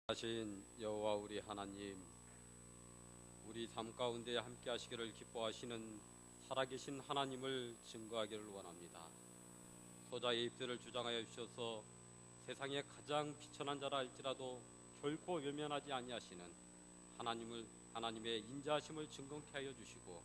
하신 여호와 우리 하나님, 우리 삶 가운데 함께 하시기를 기뻐하시는 살아계신 하나님을 증거하기를 원합니다. 소자의 입술을 주장하여 주셔서 세상에 가장 비천한 자라 할지라도 결코 외면하지 아니하시는 하나님의 인자하심을 증거케 하여 주시고,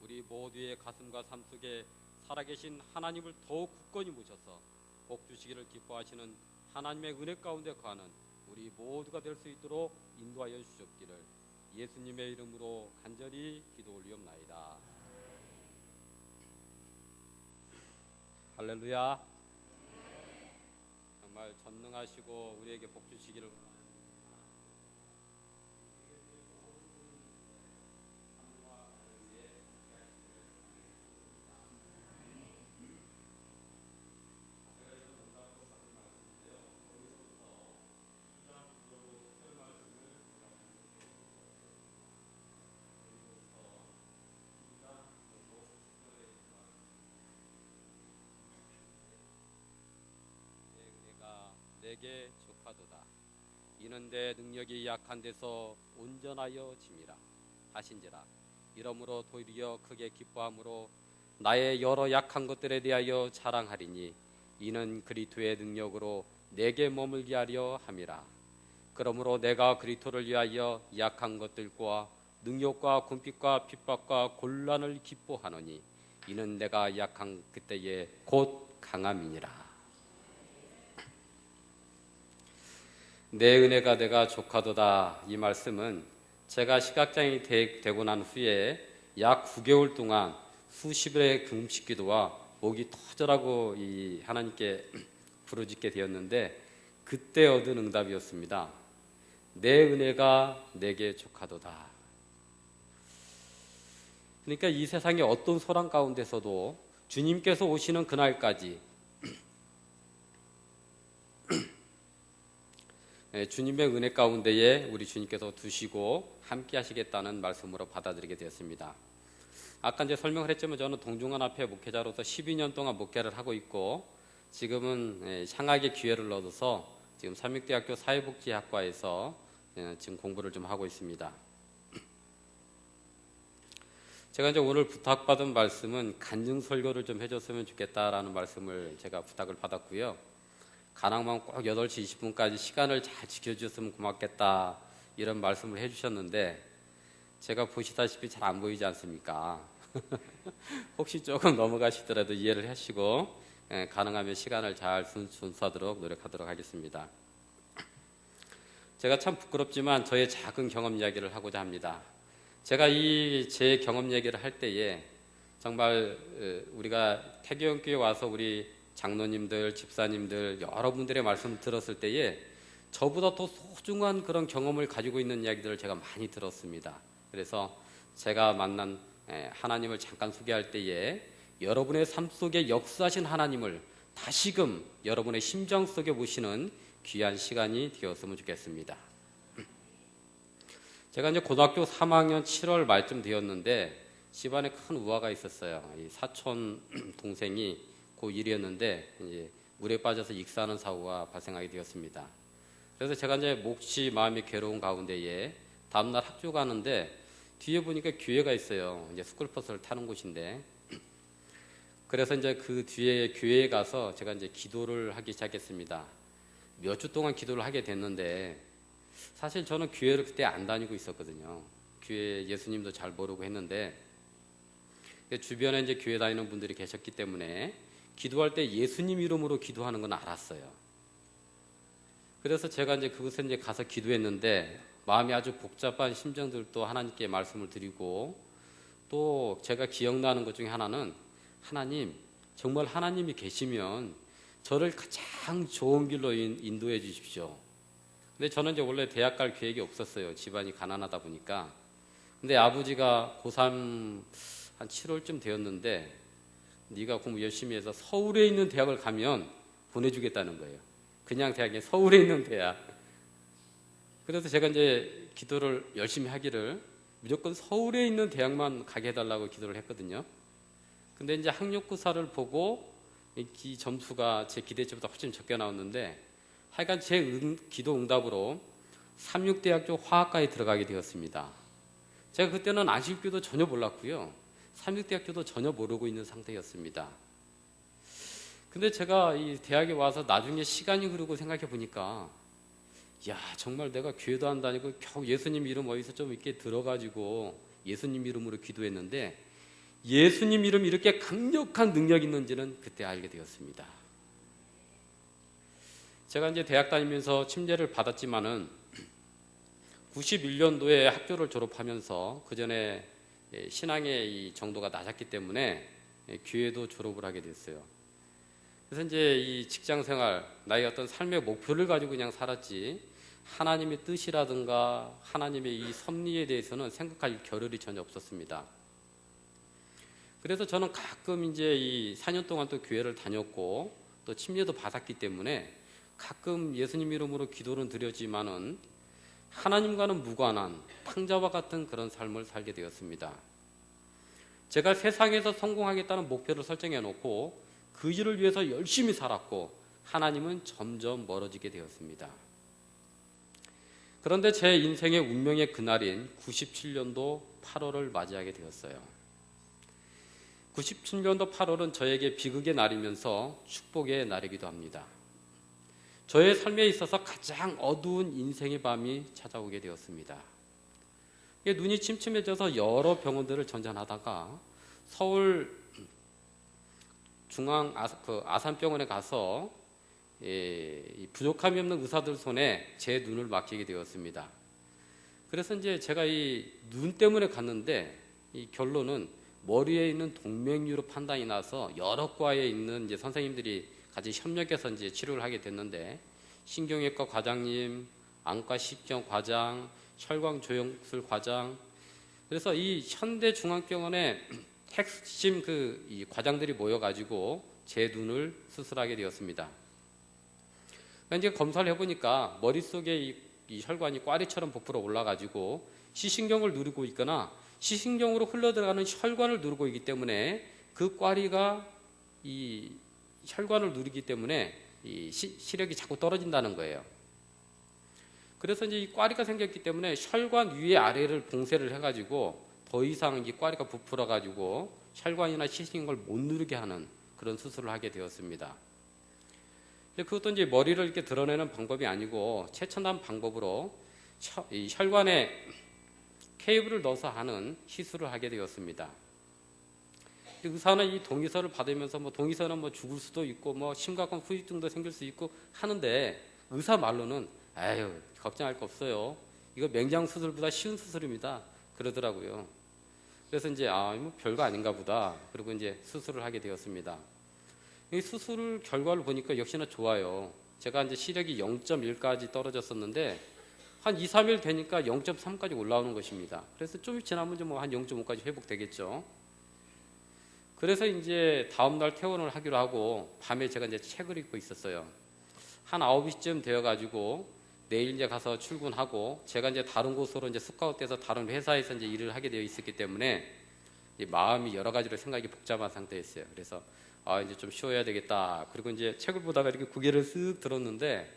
우리 모두의 가슴과 삶 속에 살아계신 하나님을 더욱 굳건히 모셔서 복 주시기를 기뻐하시는 하나님의 은혜 가운데 거하는 우리 모두가 될 수 있도록 인도하여 주셨기를 예수님의 이름으로 간절히 기도 올리옵나이다. 할렐루야. 정말 전능하시고 우리에게 복 주시기를 내게 족하도다. 이는 내 능력이 약한 데서 온전하여 짐이라 하신지라. 이러므로 도리어 크게 기뻐함으로 나의 여러 약한 것들에 대하여 자랑하리니 이는 그리스도의 능력으로 내게 머물게 하려 함이라. 그러므로 내가 그리스도를 위하여 약한 것들과 능력과 궁핍과 핍박과 곤란을 기뻐하노니 이는 내가 약한 그때에 곧 강함이니라. 내 은혜가 내가 족하도다. 이 말씀은 제가 시각장애인이 되고 난 후에 약 9개월 동안 수십일의 금식 기도와 목이 터져라고 이 하나님께 부르짖게 되었는데, 그때 얻은 응답이었습니다. 내 은혜가 내게 족하도다. 그러니까 이 세상의 어떤 소란 가운데서도 주님께서 오시는 그날까지 주님의 은혜 가운데에 우리 주님께서 두시고 함께 하시겠다는 말씀으로 받아들이게 되었습니다. 아까 이제 설명을 했지만 저는 동중원 앞에 목회자로서 12년 동안 목회를 하고 있고, 지금은 향하게 기회를 얻어서 지금 삼육대학교 사회복지학과에서 지금 공부를 좀 하고 있습니다. 제가 이제 오늘 부탁받은 말씀은 간증 설교를 좀 해줬으면 좋겠다라는 말씀을 제가 부탁을 받았고요. 가능하면 꼭 8시 20분까지 시간을 잘 지켜주셨으면 고맙겠다, 이런 말씀을 해주셨는데 제가 보시다시피 잘 안 보이지 않습니까? 혹시 조금 넘어가시더라도 이해를 하시고 가능하면 시간을 잘 순수하도록 노력하도록 하겠습니다. 제가 참 부끄럽지만 저의 작은 경험 이야기를 하고자 합니다. 제가 제 경험 얘기를 할 때에 정말 우리가 태교연교에 와서 우리 장로님들, 집사님들 여러분들의 말씀을 들었을 때에 저보다 더 소중한 그런 경험을 가지고 있는 이야기들을 제가 많이 들었습니다. 그래서 제가 만난 하나님을 잠깐 소개할 때에 여러분의 삶 속에 역사하신 하나님을 다시금 여러분의 심정 속에 모시는 귀한 시간이 되었으면 좋겠습니다. 제가 이제 고등학교 3학년 7월 말쯤 되었는데 집안에 큰 우화가 있었어요. 이 사촌 동생이 고1이었는데 이제 물에 빠져서 익사하는 사고가 발생하게 되었습니다. 그래서 제가 이제 몹시 마음이 괴로운 가운데에 다음날 학교 가는데 뒤에 보니까 교회가 있어요. 이제 스쿨버스를 타는 곳인데, 그래서 이제 그 뒤에 교회에 가서 제가 이제 기도를 하기 시작했습니다. 몇 주 동안 기도를 하게 됐는데, 사실 저는 교회를 그때 안 다니고 있었거든요. 교회 예수님도 잘 모르고 했는데, 주변에 이제 교회 다니는 분들이 계셨기 때문에 기도할 때 예수님 이름으로 기도하는 건 알았어요. 그래서 제가 이제 그곳에 이제 가서 기도했는데 마음이 아주 복잡한 심정들도 하나님께 말씀을 드리고, 또 제가 기억나는 것 중에 하나는, 하나님, 정말 하나님이 계시면 저를 가장 좋은 길로 인도해 주십시오. 근데 저는 이제 원래 대학 갈 계획이 없었어요. 집안이 가난하다 보니까. 근데 아버지가 고3 한 7월쯤 되었는데 네가 공부 열심히 해서 서울에 있는 대학을 가면 보내주겠다는 거예요. 그냥 대학이 서울에 있는 대학. 그래서 제가 이제 기도를 열심히 하기를 무조건 서울에 있는 대학만 가게 해달라고 기도를 했거든요. 근데 이제 학력고사를 보고 이 점수가 제 기대치보다 훨씬 적게 나왔는데, 하여간 제 기도 응답으로 삼육대학교 화학과에 들어가게 되었습니다. 제가 그때는 안식교도 전혀 몰랐고요. 삼육대학교도 전혀 모르고 있는 상태였습니다. 근데 제가 이 대학에 와서 나중에 시간이 흐르고 생각해 보니까 야, 정말 내가 교회도 안 다니고 겨우 예수님 이름 어디서 좀 이렇게 들어가지고 예수님 이름으로 기도했는데 예수님 이름 이렇게 강력한 능력이 있는지는 그때 알게 되었습니다. 제가 이제 대학 다니면서 침례를 받았지만은 91년도에 학교를 졸업하면서 그 전에 신앙의 이 정도가 낮았기 때문에 교회도 졸업을 하게 됐어요. 그래서 이제 이 직장 생활, 나의 어떤 삶의 목표를 가지고 그냥 살았지 하나님의 뜻이라든가 하나님의 이 섭리에 대해서는 생각할 겨를이 전혀 없었습니다. 그래서 저는 가끔 이제 이 4년 동안 또 교회를 다녔고 또 침례도 받았기 때문에 가끔 예수님 이름으로 기도는 드렸지만은 하나님과는 무관한 탕자와 같은 그런 삶을 살게 되었습니다. 제가 세상에서 성공하겠다는 목표를 설정해 놓고 그 일을 위해서 열심히 살았고 하나님은 점점 멀어지게 되었습니다. 그런데 제 인생의 운명의 그날인 97년도 8월을 맞이하게 되었어요. 97년도 8월은 저에게 비극의 날이면서 축복의 날이기도 합니다. 저의 삶에 있어서 가장 어두운 인생의 밤이 찾아오게 되었습니다. 눈이 침침해져서 여러 병원들을 전전하다가 서울 중앙 아산병원에 가서 부족함이 없는 의사들 손에 제 눈을 맡기게 되었습니다. 그래서 이제 제가 이 눈 때문에 갔는데 이 결론은 머리에 있는 동맥류로 판단이 나서 여러 과에 있는 이제 선생님들이 같이 협력해서 이제 치료를 하게 됐는데 신경외과 과장님, 안과 식경 과장, 혈관조형술 과장, 그래서 이 현대중앙병원에 핵심 이 과장들이 모여가지고 제 눈을 수술하게 되었습니다. 이제 검사를 해보니까 머릿속에 이 혈관이 꽈리처럼 부풀어 올라가지고 시신경을 누르고 있거나 시신경으로 흘러들어가는 혈관을 누르고 있기 때문에 그 꽈리가 이 혈관을 누르기 때문에 이 시력이 자꾸 떨어진다는 거예요. 그래서 이제 이 꽈리가 생겼기 때문에 혈관 위에 아래를 봉쇄를 해가지고 더 이상 이 꽈리가 부풀어가지고 혈관이나 시신경을 못 누르게 하는 그런 수술을 하게 되었습니다. 그것도 이제 머리를 이렇게 드러내는 방법이 아니고 최첨단 방법으로 이 혈관에 케이블을 넣어서 하는 시술을 하게 되었습니다. 의사는 이 동의서를 받으면서 동의서는 죽을 수도 있고 심각한 후유증도 생길 수 있고 하는데 의사 말로는 아유 걱정할 거 없어요. 이거 맹장 수술보다 쉬운 수술입니다. 그러더라고요. 그래서 이제 별거 아닌가 보다. 그리고 이제 수술을 하게 되었습니다. 이 수술 결과를 보니까 역시나 좋아요. 제가 이제 시력이 0.1까지 떨어졌었는데 한 2, 3일 되니까 0.3까지 올라오는 것입니다. 그래서 좀 지나면 한 0.5까지 회복되겠죠. 그래서 이제 다음날 퇴원을 하기로 하고 밤에 제가 이제 책을 읽고 있었어요. 한 9시쯤 되어가지고 내일 이제 가서 출근하고 제가 이제 다른 곳으로 이제 스카웃돼서 다른 회사에서 이제 일을 하게 되어 있었기 때문에 이제 마음이 여러 가지로 생각이 복잡한 상태였어요. 그래서 이제 좀 쉬어야 되겠다. 그리고 이제 책을 보다가 이렇게 고개를 쓱 들었는데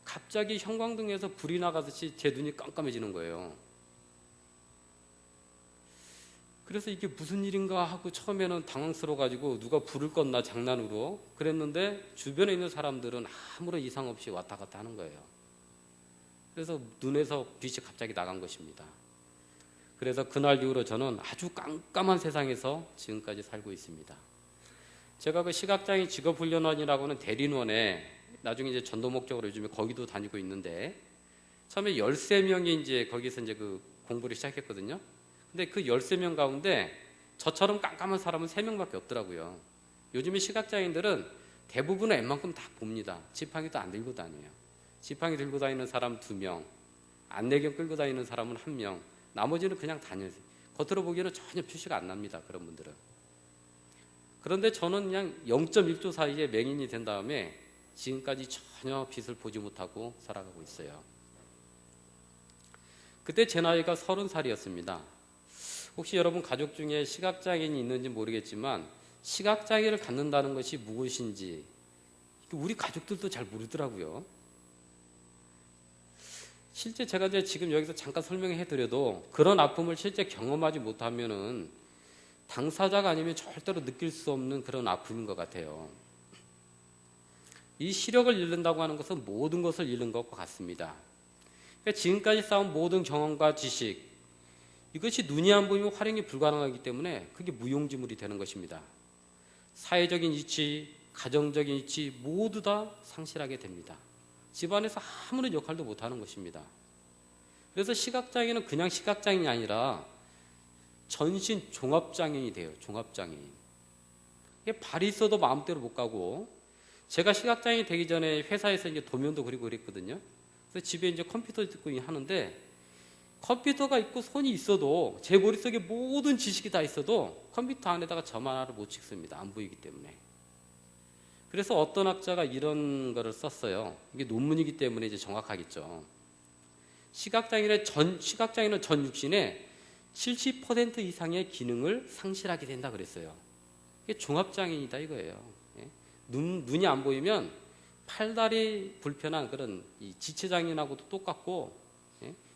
갑자기 형광등에서 불이 나가듯이 제 눈이 깜깜해지는 거예요. 그래서 이게 무슨 일인가 하고 처음에는 당황스러워가지고 누가 불을 껐나 장난으로 그랬는데 주변에 있는 사람들은 아무런 이상 없이 왔다 갔다 하는 거예요. 그래서 눈에서 빛이 갑자기 나간 것입니다. 그래서 그날 이후로 저는 아주 깜깜한 세상에서 지금까지 살고 있습니다. 제가 그 시각장애인 직업훈련원이라고 하는 대린원에 나중에 이제 전도 목적으로 요즘에 거기도 다니고 있는데 처음에 13명이 이제 거기서 이제 그 공부를 시작했거든요. 근데 그 13명 가운데 저처럼 깜깜한 사람은 3명밖에 없더라고요. 요즘에 시각장애인들은 대부분은 웬만큼 다 봅니다. 지팡이도 안 들고 다녀요. 지팡이 들고 다니는 사람 2명, 안내경 끌고 다니는 사람은 1명, 나머지는 그냥 다녀요. 겉으로 보기에는 전혀 표시가 안 납니다. 그런 분들은. 그런데 저는 그냥 0.1초 사이에 맹인이 된 다음에 지금까지 전혀 빛을 보지 못하고 살아가고 있어요. 그때 제 나이가 30살이었습니다. 혹시 여러분 가족 중에 시각장애인이 있는지 모르겠지만 시각장애를 갖는다는 것이 무엇인지 우리 가족들도 잘 모르더라고요. 실제 제가 이제 지금 여기서 잠깐 설명해 드려도 그런 아픔을 실제 경험하지 못하면은 당사자가 아니면 절대로 느낄 수 없는 그런 아픔인 것 같아요. 이 시력을 잃는다고 하는 것은 모든 것을 잃는 것과 같습니다. 그러니까 지금까지 쌓은 모든 경험과 지식, 이것이 눈이 안 보이면 활용이 불가능하기 때문에 그게 무용지물이 되는 것입니다. 사회적인 이치, 가정적인 이치 모두 다 상실하게 됩니다. 집안에서 아무런 역할도 못하는 것입니다. 그래서 시각장애는 그냥 시각장애인이 아니라 전신 종합장애인이 돼요. 종합장애인. 이게 발이 있어도 마음대로 못 가고, 제가 시각장애인이 되기 전에 회사에서 이제 도면도 그리고 그랬거든요. 그래서 집에 이제 컴퓨터 듣고 하는데, 컴퓨터가 있고 손이 있어도 제 머릿속에 모든 지식이 다 있어도 컴퓨터 안에다가 점 하나를 못 찍습니다. 안 보이기 때문에. 그래서 어떤 학자가 이런 거를 썼어요. 이게 논문이기 때문에 이제 정확하겠죠. 시각장애인은 전 육신의 70% 이상의 기능을 상실하게 된다 그랬어요. 이게 종합장애인이다 이거예요. 눈이 안 보이면 팔다리 불편한 그런 이 지체장애인하고도 똑같고,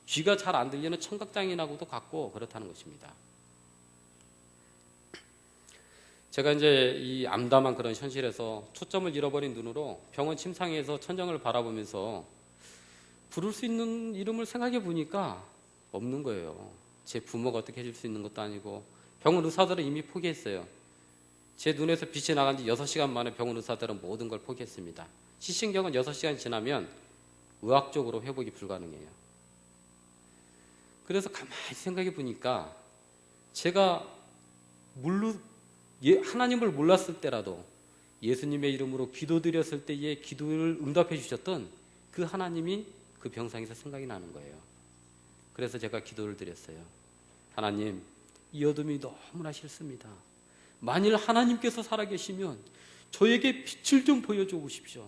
귀가 잘 안 들리는 청각장애인하고도 같고 그렇다는 것입니다. 제가 이제 이 암담한 그런 현실에서 초점을 잃어버린 눈으로 병원 침상에서 천장을 바라보면서 부를 수 있는 이름을 생각해 보니까 없는 거예요. 제 부모가 어떻게 해줄 수 있는 것도 아니고, 병원 의사들은 이미 포기했어요. 제 눈에서 빛이 나간 지 6시간 만에 병원 의사들은 모든 걸 포기했습니다. 시신경은 6시간 지나면 의학적으로 회복이 불가능해요. 그래서 가만히 생각해 보니까 제가 하나님을 몰랐을 때라도 예수님의 이름으로 기도드렸을 때의 기도를 응답해 주셨던 그 하나님이 그 병상에서 생각이 나는 거예요. 그래서 제가 기도를 드렸어요. 하나님, 이 어둠이 너무나 싫습니다. 만일 하나님께서 살아계시면 저에게 빛을 좀 보여줘 보십시오.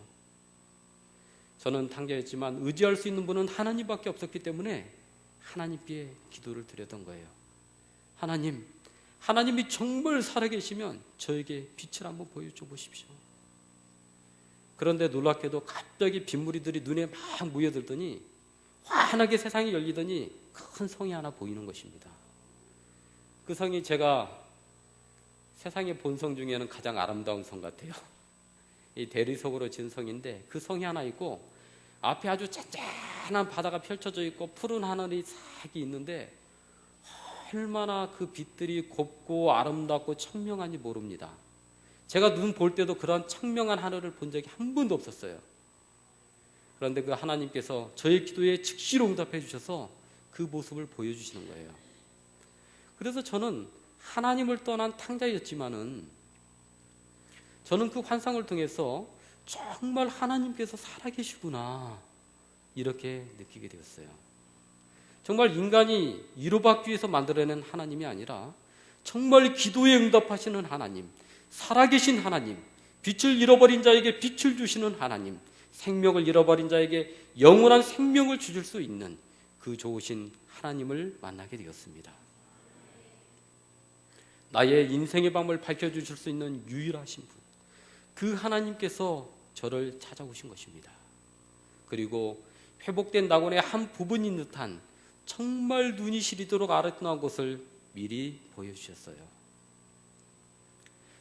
저는 탕자였지만 의지할 수 있는 분은 하나님밖에 없었기 때문에 하나님께 기도를 드렸던 거예요. 하나님, 하나님이 정말 살아계시면 저에게 빛을 한번 보여줘 보십시오. 그런데 놀랍게도 갑자기 빗무리들이 눈에 막 모여들더니 환하게 세상이 열리더니 큰 성이 하나 보이는 것입니다. 그 성이 제가 세상의 본성 중에는 가장 아름다운 성 같아요. 이 대리석으로 지은 성인데 그 성이 하나 있고, 앞에 아주 짠짠한 바다가 펼쳐져 있고 푸른 하늘이 싹이 있는데 얼마나 그 빛들이 곱고 아름답고 청명한지 모릅니다. 제가 눈 볼 때도 그런 청명한 하늘을 본 적이 한 번도 없었어요. 그런데 그 하나님께서 저의 기도에 즉시로 응답해 주셔서 그 모습을 보여주시는 거예요. 그래서 저는 하나님을 떠난 탕자였지만은 저는 그 환상을 통해서 정말 하나님께서 살아계시구나 이렇게 느끼게 되었어요. 정말 인간이 위로받기 위해서 만들어낸 하나님이 아니라 정말 기도에 응답하시는 하나님, 살아계신 하나님, 빛을 잃어버린 자에게 빛을 주시는 하나님, 생명을 잃어버린 자에게 영원한 생명을 주실 수 있는 그 좋으신 하나님을 만나게 되었습니다. 나의 인생의 밤을 밝혀주실 수 있는 유일하신 분, 그 하나님께서 저를 찾아오신 것입니다. 그리고 회복된 낙원의 한 부분인 듯한 정말 눈이 시리도록 아름다운 곳을 미리 보여주셨어요.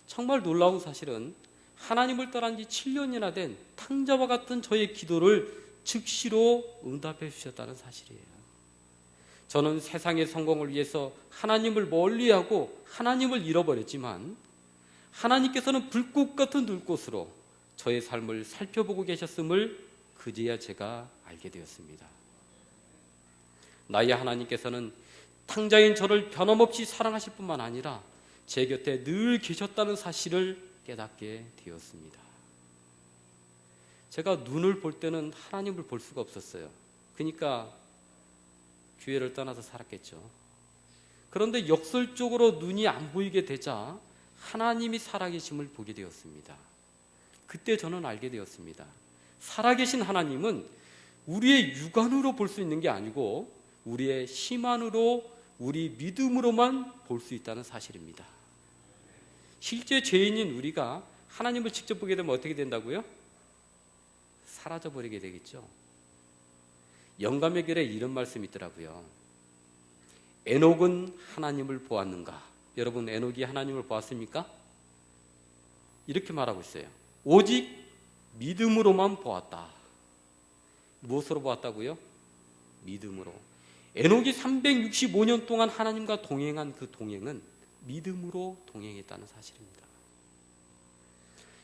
정말 놀라운 사실은 하나님을 떠난 지 7년이나 된 탕자와 같은 저의 기도를 즉시로 응답해 주셨다는 사실이에요. 저는 세상의 성공을 위해서 하나님을 멀리하고 하나님을 잃어버렸지만 하나님께서는 불꽃 같은 눈꽃으로 저의 삶을 살펴보고 계셨음을 그제야 제가 알게 되었습니다. 나의 하나님께서는 탕자인 저를 변함없이 사랑하실 뿐만 아니라 제 곁에 늘 계셨다는 사실을 깨닫게 되었습니다. 제가 눈을 볼 때는 하나님을 볼 수가 없었어요. 그러니까 교회를 떠나서 살았겠죠. 그런데 역설적으로 눈이 안 보이게 되자 하나님이 살아계심을 보게 되었습니다. 그때 저는 알게 되었습니다. 살아계신 하나님은 우리의 육안으로 볼 수 있는 게 아니고 우리의 심안으로, 우리 믿음으로만 볼 수 있다는 사실입니다. 실제 죄인인 우리가 하나님을 직접 보게 되면 어떻게 된다고요? 사라져버리게 되겠죠. 영감의 글에 이런 말씀이 있더라고요. 에녹은 하나님을 보았는가? 여러분, 에녹이 하나님을 보았습니까? 이렇게 말하고 있어요. 오직 믿음으로만 보았다. 무엇으로 보았다고요? 믿음으로. 에녹이 365년 동안 하나님과 동행한 그 동행은 믿음으로 동행했다는 사실입니다.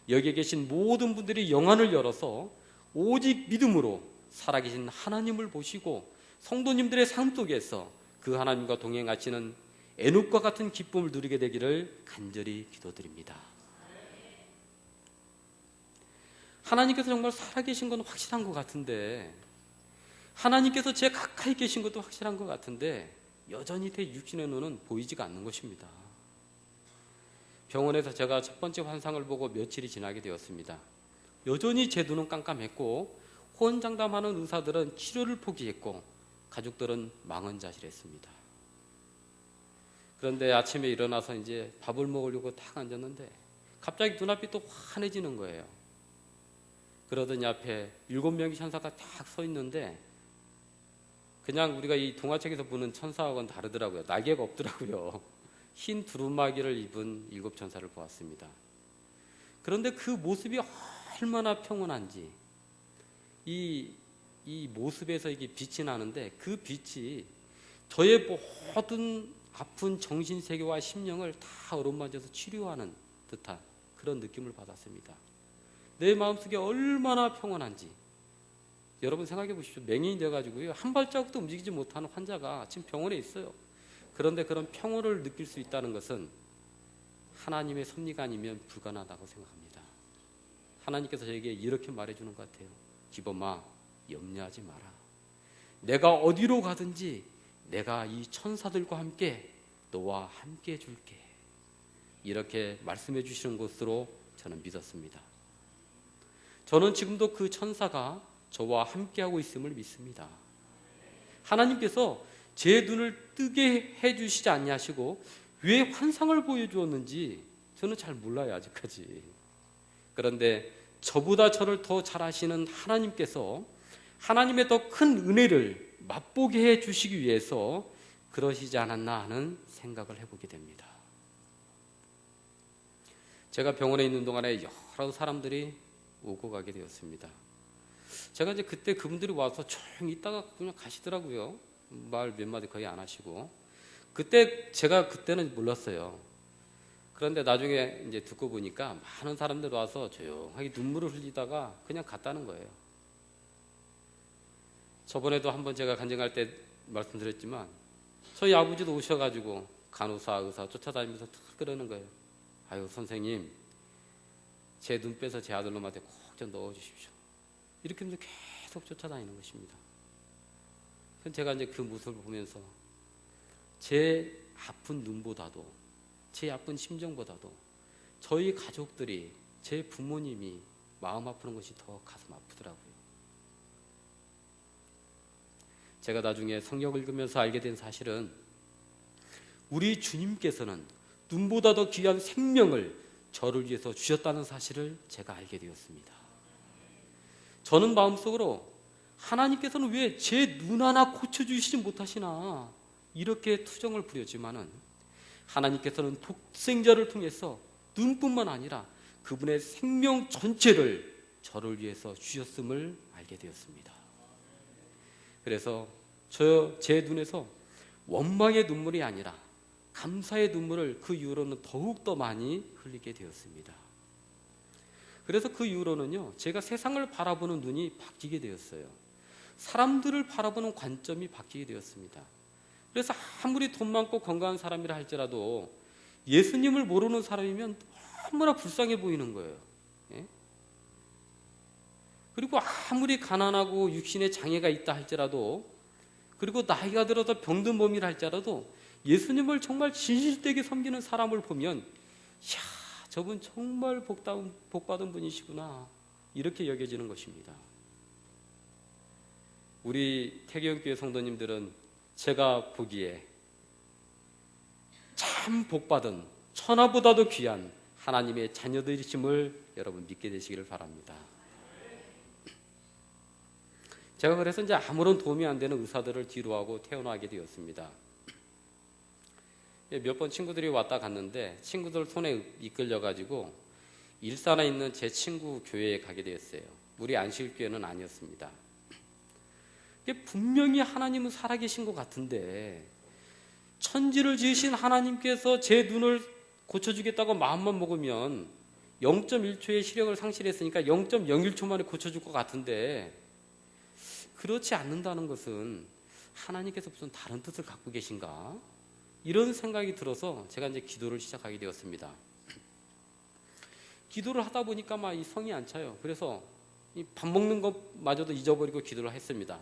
여기에 계신 모든 분들이 영안을 열어서 오직 믿음으로 살아계신 하나님을 보시고 성도님들의 삶 속에서 그 하나님과 동행하시는 에녹과 같은 기쁨을 누리게 되기를 간절히 기도드립니다. 하나님께서 정말 살아계신 건 확실한 것 같은데, 하나님께서 제 가까이 계신 것도 확실한 것 같은데 여전히 제 육신의 눈은 보이지가 않는 것입니다. 병원에서 제가 첫 번째 환상을 보고 며칠이 지나게 되었습니다. 여전히 제 눈은 깜깜했고 호언장담하는 의사들은 치료를 포기했고 가족들은 망언자실했습니다. 그런데 아침에 일어나서 이제 밥을 먹으려고 딱 앉았는데 갑자기 눈앞이 또 환해지는 거예요. 그러더니 앞에 7명의 천사가 딱 서 있는데 그냥 우리가 이 동화책에서 보는 천사하고는 다르더라고요. 날개가 없더라고요. 흰 두루마기를 입은 7천사를 보았습니다. 그런데 그 모습이 얼마나 평온한지, 이 모습에서 이게 빛이 나는데 그 빛이 저의 모든 아픈 정신세계와 심령을 다 어루만져서 치료하는 듯한 그런 느낌을 받았습니다. 내 마음속에 얼마나 평온한지 여러분 생각해 보십시오. 맹인이 돼가지고요, 한 발자국도 움직이지 못하는 환자가 지금 병원에 있어요. 그런데 그런 평온을 느낄 수 있다는 것은 하나님의 섭리가 아니면 불가능하다고 생각합니다. 하나님께서 저에게 이렇게 말해주는 것 같아요. 기범아, 염려하지 마라. 내가 어디로 가든지 내가 이 천사들과 함께 너와 함께 해줄게. 이렇게 말씀해 주시는 것으로 저는 믿었습니다. 저는 지금도 그 천사가 저와 함께하고 있음을 믿습니다. 하나님께서 제 눈을 뜨게 해주시지 아니하시고 왜 환상을 보여주었는지 저는 잘 몰라요, 아직까지. 그런데 저보다 저를 더 잘 아시는 하나님께서 하나님의 더 큰 은혜를 맛보게 해주시기 위해서 그러시지 않았나 하는 생각을 해보게 됩니다. 제가 병원에 있는 동안에 여러 사람들이 오고 가게 되었습니다. 제가 이제 그때 그분들이 와서 조용히 있다가 그냥 가시더라고요. 말 몇 마디 거의 안 하시고. 제가 그때는 몰랐어요. 그런데 나중에 이제 듣고 보니까 많은 사람들 와서 조용하게 눈물을 흘리다가 그냥 갔다는 거예요. 저번에도 한번 제가 간증할 때 말씀드렸지만 저희 아버지도 오셔가지고 간호사, 의사 쫓아다니면서 탁 그러는 거예요. 아유, 선생님, 제 눈 빼서 제 아들놈한테 꼭 좀 넣어주십시오. 이렇게 하면서 계속 쫓아다니는 것입니다. 제가 이제 그 모습을 보면서 제 아픈 눈보다도, 제 아픈 심정보다도 저희 가족들이, 제 부모님이 마음 아프는 것이 더 가슴 아프더라고요. 제가 나중에 성경을 읽으면서 알게 된 사실은 우리 주님께서는 눈보다 더 귀한 생명을 저를 위해서 주셨다는 사실을 제가 알게 되었습니다. 저는 마음속으로 하나님께서는 왜 제 눈 하나 고쳐주시지 못하시나 이렇게 투정을 부렸지만은 하나님께서는 독생자를 통해서 눈뿐만 아니라 그분의 생명 전체를 저를 위해서 주셨음을 알게 되었습니다. 그래서 제 눈에서 원망의 눈물이 아니라 감사의 눈물을 그 이후로는 더욱더 많이 흘리게 되었습니다. 그래서 그 이후로는요, 제가 세상을 바라보는 눈이 바뀌게 되었어요. 사람들을 바라보는 관점이 바뀌게 되었습니다. 그래서 아무리 돈 많고 건강한 사람이라 할지라도 예수님을 모르는 사람이면 너무나 불쌍해 보이는 거예요. 예? 그리고 아무리 가난하고 육신에 장애가 있다 할지라도, 그리고 나이가 들어서 병든 몸이라 할지라도 예수님을 정말 진실되게 섬기는 사람을 보면, 이야, 저분 정말 복받은 분이시구나, 이렇게 여겨지는 것입니다. 우리 태교교회 성도님들은 제가 보기에 참 복받은, 천하보다도 귀한 하나님의 자녀들이심을 여러분 믿게 되시기를 바랍니다. 제가 그래서 이제 아무런 도움이 안 되는 의사들을 뒤로 하고 퇴원하게 되었습니다. 몇 번 친구들이 왔다 갔는데 친구들 손에 이끌려가지고 일산에 있는 제 친구 교회에 가게 되었어요. 우리 안식교회는 아니었습니다. 분명히 하나님은 살아계신 것 같은데 천지를 지으신 하나님께서 제 눈을 고쳐주겠다고 마음만 먹으면 0.1초의 시력을 상실했으니까 0.01초 만에 고쳐줄 것 같은데 그렇지 않는다는 것은 하나님께서 무슨 다른 뜻을 갖고 계신가? 이런 생각이 들어서 제가 이제 기도를 시작하게 되었습니다. 기도를 하다 보니까 막 이 성이 안 차요. 그래서 이 밥 먹는 것마저도 잊어버리고 기도를 했습니다.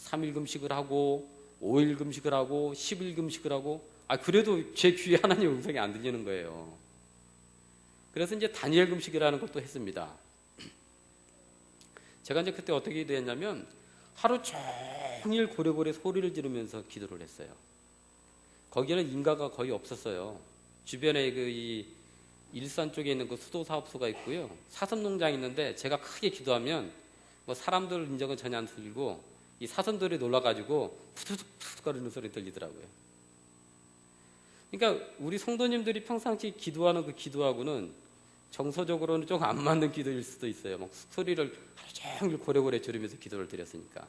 3일 금식을 하고 5일 금식을 하고 10일 금식을 하고 그래도 제 귀에 하나님의 음성이 안 들리는 거예요. 그래서 이제 다니엘 금식이라는 것도 했습니다. 제가 이제 그때 어떻게 됐냐면 하루 종일 고래고래 소리를 지르면서 기도를 했어요. 거기에는 인가가 거의 없었어요. 주변에 이 일산 쪽에 있는 그 수도사업소가 있고요. 사슴농장이 있는데 제가 크게 기도하면 뭐 사람들 인정은 전혀 안 들리고 이 사슴들이 놀라가지고 푸드득 거리는 소리 들리더라고요. 그러니까 우리 성도님들이 평상시 기도하는 그 기도하고는 정서적으로는 좀 안 맞는 기도일 수도 있어요. 막 소리를 하루 종일 고래고래 지르면서 기도를 드렸으니까.